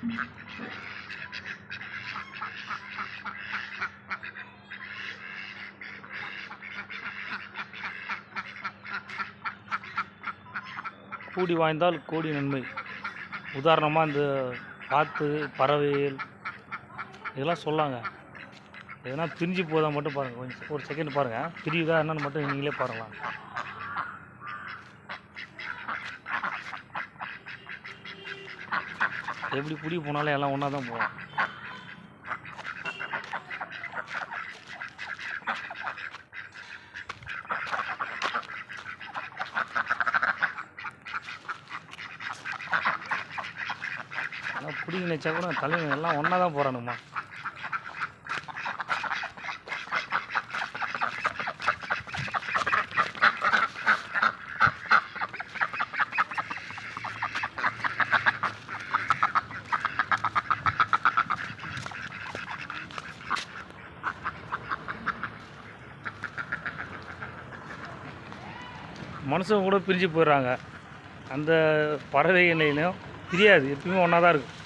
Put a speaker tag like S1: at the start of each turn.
S1: கூடி வாழ்ந்தால் கோடி நன்மை. உதாரணமாக இந்த காற்று, பறவைகள் இதெல்லாம் சொல்லாங்க. எதனா பிரிஞ்சு போதா மட்டும் பாருங்கள், கொஞ்சம் ஒரு செகண்ட் பாருங்கள், பிரியுதா என்னன்னு மட்டும் நீங்களே பாருங்களேன். எப்படி பிடி போனாலும் எல்லாம் ஒன்றா தான் போவோம். ஆனால் பிடிங்க நினச்சா கூட தலைவன் எல்லாம் ஒன்றா தான் போகிறானுமா. மனுஷங்க கூட பிரிஞ்சு போயிடுறாங்க. அந்த பறவைகளையும் பிரியாது, எப்பயுமே ஒன்றா தான் இருக்கும்.